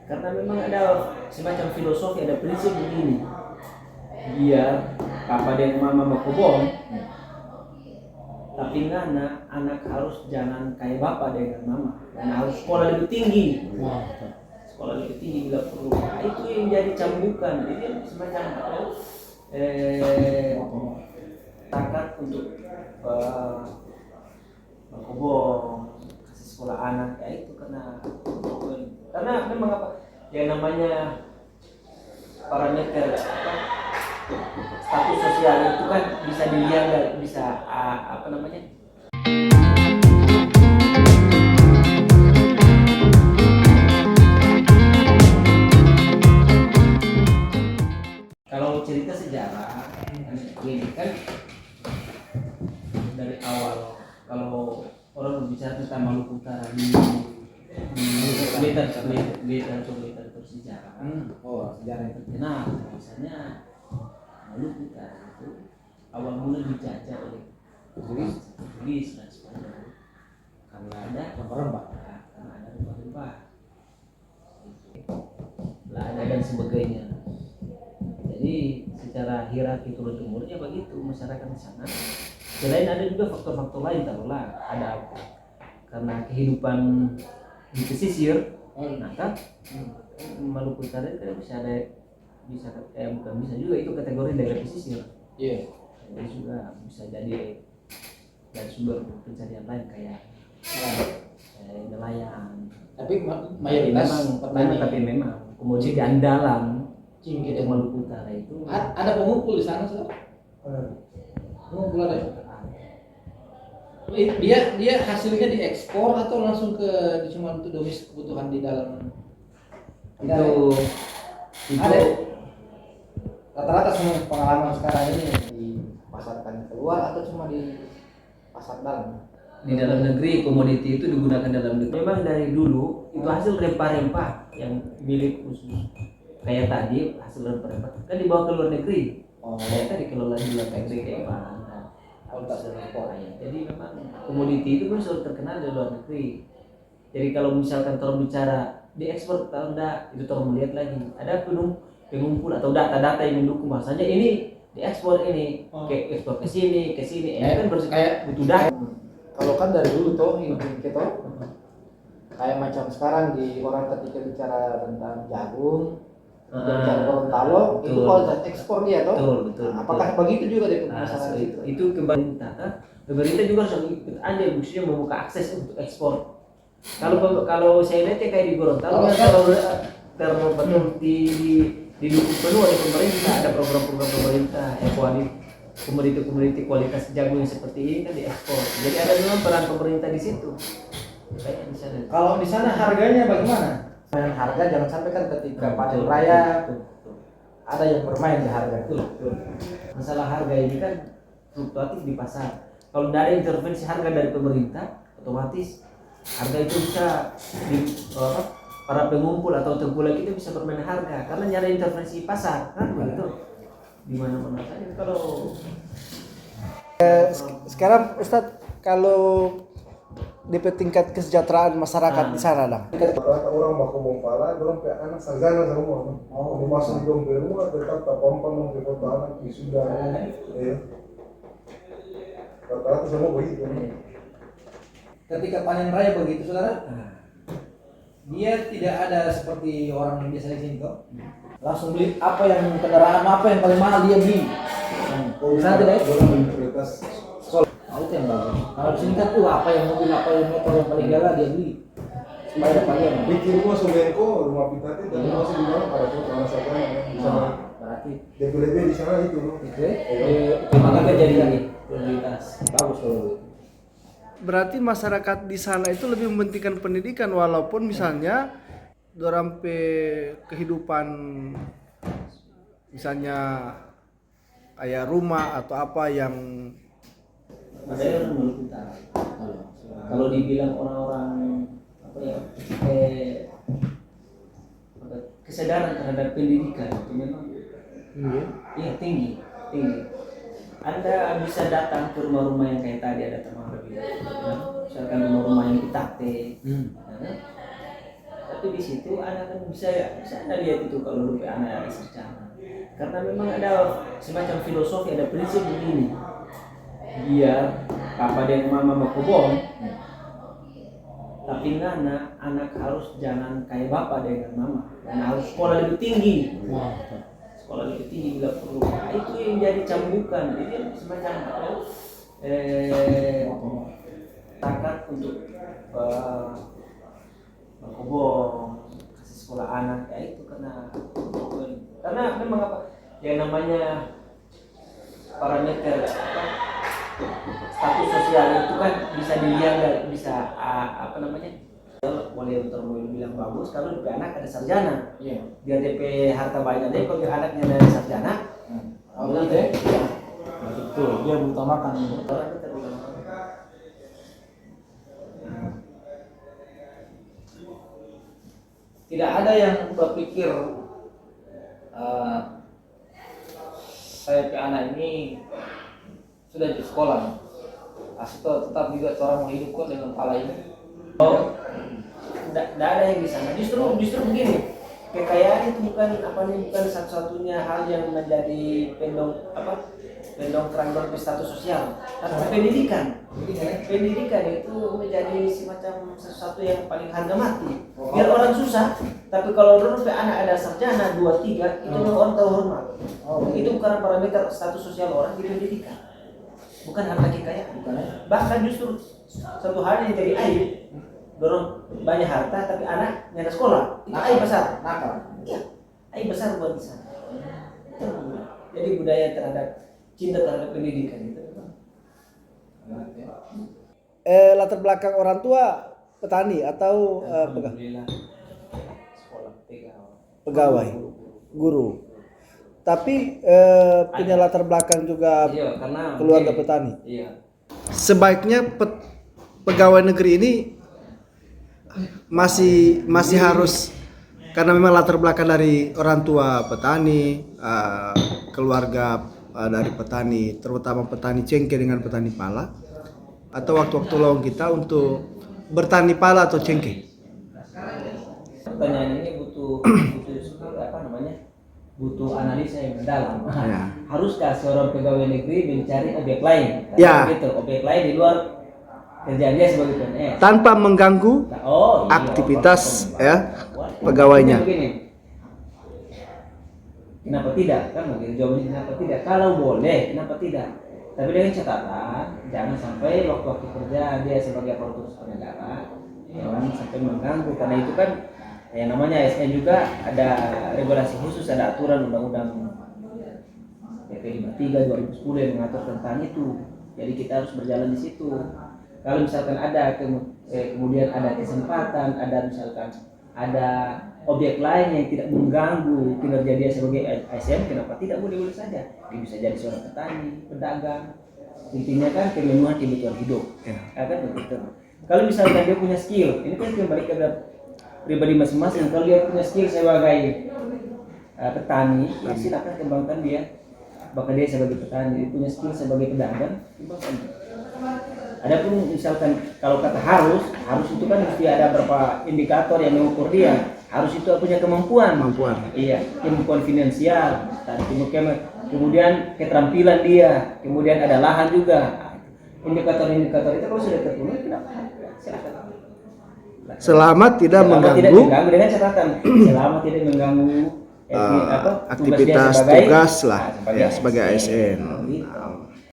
Karena memang ada semacam filosofi, ada prinsip begini, biar papa dan mama bakobong, tapi anak harus jangan kayak bapak dengan mama, dan harus sekolah lebih tinggi, sekolah lebih tinggi bila perlu. Nah, itu yang jadi cambukan, jadi semacam takat untuk bakobong, kasih sekolah anak, ya itu karena memang apa yang namanya parameter status sosial itu kan bisa dilihat, bisa apa namanya, kalau cerita sejarah ini kan dari awal, kalau orang berbicara tentang Maluku Utara di literatur sejarah, sejarah itu. nah misalnya Maluku Utara itu awal mula dijajah oleh Portugis dan Spanyol karena ada rempah-rempah, lada dan sebagainya. Jadi secara hierarki turun temurunnya begitu masyarakat di sana. Selain ada juga faktor-faktor lain, taruhlah ada karena kehidupan di pesisir, nah Maluku Utara itu bisa bukan bisa juga, itu kategori daerah pesisir. Iya. Jadi juga bisa jadi dari sumber pencarian lain kayak nelayan. Tapi mayoritas petani. Tapi memang komoditi andalan Cingkit untuk Maluku Utara itu ada pengumpul di sana, Saudara? Pengumpul ada. Dia hasilnya diekspor atau langsung cuma untuk domestik kebutuhan di dalam? itu Ada rata-rata semua pengalaman sekarang ini dipasarkan keluar atau cuma di pasar dalam? di dalam negeri komoditi itu digunakan dalam negeri. Memang dari dulu itu hasil rempah-rempah yang milik khusus. Kayak tadi hasil rempah-rempah kan dibawa ke luar negeri. Kayak tadi dikelola di luar negeri kayak bahan kualitas dan ekspor. Jadi memang komoditi itu kan selalu terkenal di luar negeri. Jadi kalau misalkan orang bicara diekspor atau enggak, itu orang melihat lagi ada pengumpul atau data-data yang mendukung bahasanya ini diekspor, ini ke ekspor ke sini kan kayak butuh data. Kalau kan dari dulu toh kita kayak macam sekarang di orang ketika bicara tentang jagung, bicara Gorontalo, itu kualitas ekspor dia toh. Betul. Apakah begitu juga di masalah itu kembali pemerintah juga harus ikut andil, khususnya membuka akses untuk ekspor. Kalau saya lihat ya kayak di Gorontalo kalau betul didukung penuh oleh pemerintah, ada program-program pemerintah komoditi kualitas jagung yang seperti ini kan diekspor. Jadi ada memang peran pemerintah di situ. Kayak di sana. Kalau di sana harganya bagaimana? Dengan harga jangan sampai kan ketika panen raya ada yang bermain di harga. Betul. Masalah harga ini kan fluktuatif di pasar. Kalau tidak ada intervensi harga dari pemerintah, otomatis harga itu bisa para pengumpul atau tengkulak itu bisa bermain harga karena nyari intervensi pasar kan begitu. Di mana-mana saja kalau sekarang Ustadz, kalau di tingkat kesejahteraan masyarakat di sana dah. Rata orang bakobong pala, orang pe anak sarjana semua. Masuk dong ke rumah tetap tak pompang ke foto anak sudah. Rata-rata semua begitu. Ketika panen raya begitu, Saudara, dia tidak ada seperti orang yang biasa di sini kok. Langsung beli apa yang kendaraan apa yang paling mahal dia beli. Nanti deh. Orang prioritas Itu yang bagus. Kalau di sini kan apa yang mobil, apa yang motor yang paling gala dia beli. Supaya dapat dia. bikin rumah Sumenko, rumah Pitati dan masih di mana pada foto anak sarjana di sana. Berarti Lebih di sana itu. memang kan jadi lagi prioritas. bagus kalau Berarti masyarakat di sana itu lebih mementingkan pendidikan, walaupun misalnya dorang kehidupan misalnya kayak rumah atau apa yang Saya orang Maluku Utara. Kalau dibilang orang-orang apa ya, kesadaran terhadap pendidikan itu memang tinggi. Anda bisa datang ke rumah-rumah yang kayak tadi ada teman berbeda, misalkan rumah-rumah yang ditakte, Tapi di situ anak kan bisa Anda lihat itu kalau lupa anak ada sarjana. Karena memang ada semacam filosofi, ada prinsip begini. Biar papa dan mama mau kebon, tapi anak harus jangan kayak bapak dengan mama. Dan harus sekolah lebih tinggi. Sekolah lebih tinggi bila perlu. Nah, itu yang jadi cambukan. Jadi semacam takat untuk berkebun, kasih sekolah anak, ya itu karena memang apa yang namanya parameter status sosial itu kan bisa dilihat, bisa apa namanya, boleh bilang bagus kalau DP anak ada sarjana, biar DP harta banyak deh kalau anaknya ada sarjana. Betul, dia mengutamakan. Tidak ada yang berpikir saya ke anak ini sudah di sekolah, atau tetap juga orang menghidupkan dengan pala ini. Tidak ada yang di sana. Justru begini, kekayaan itu bukan satu-satunya hal yang menjadi pendongkrak status sosial, tapi pendidikan itu menjadi semacam sesuatu yang paling harga mati. Biar orang susah, tapi kalau dulu anak ada sarjana 2-3 itu orang tahu hormat. Itu bukan parameter status sosial orang di pendidikan, bukan harta kekayaan. Bahkan justru satu hal yang jadi aib, dorong banyak harta tapi anak nggak ada sekolah, itu aib besar. Iya, aib besar buat di sana. Jadi budaya cinta terhadap pendidikan itu. Latar belakang orang tua petani atau pegawai, guru. Tapi punya latar belakang juga karena keluarga petani. Iya. Sebaiknya pegawai negeri ini masih harus, karena memang latar belakang dari orang tua petani, keluarga dari petani, terutama petani cengkeh dengan petani pala, atau waktu-waktu lowong kita untuk bertani pala atau cengkeh. Pertanyaan ini butuh butuh analisa yang mendalam. Ya. Haruskah seorang pegawai negeri mencari objek lain? Ya. Gitu, objek lain di luar kerjaan dia sebagai PNS Tanpa mengganggu aktivitas pegawainya. Begini. Kenapa tidak? Kan begitu jawabannya, kenapa tidak? Kalau boleh, kenapa tidak? Tapi dengan catatan jangan sampai waktu kerja dia sebagai aparatur negara jangan sampai mengganggu, karena itu kan yang namanya ASN juga ada regulasi khusus, ada aturan undang-undang PP 53 2010 yang mengatur tentang itu. Jadi kita harus berjalan di situ. Kalau misalkan ada kemudian ada kesempatan, ada misalkan ada objek lain yang tidak mengganggu kinerja dia sebagai ASN, kenapa tidak? Boleh-boleh saja. Dia bisa jadi seorang petani, pedagang. Intinya kan kemenuhan kebutuhan hidup. Kan begitu. Kalau misalkan dia punya skill, ini kan kembali ke pribadi masing-masing. Kalau dia punya skill sebagai petani, ya silakan kembangkan dia. Bahkan dia sebagai petani, dia punya skill sebagai pedagang, kembangkan. Adapun misalkan kalau kata harus itu kan mesti ada beberapa indikator yang mengukur dia. Harus itu punya kemampuan. Iya, kemampuan finansial, kemudian keterampilan dia, kemudian ada lahan juga. Indikator-indikator itu kalau sudah terpenuhi, kenapa? Silakan. Selama tidak mengganggu dengan catatan, selama tidak mengganggu aktivitas tugas lah, sebagai ASN.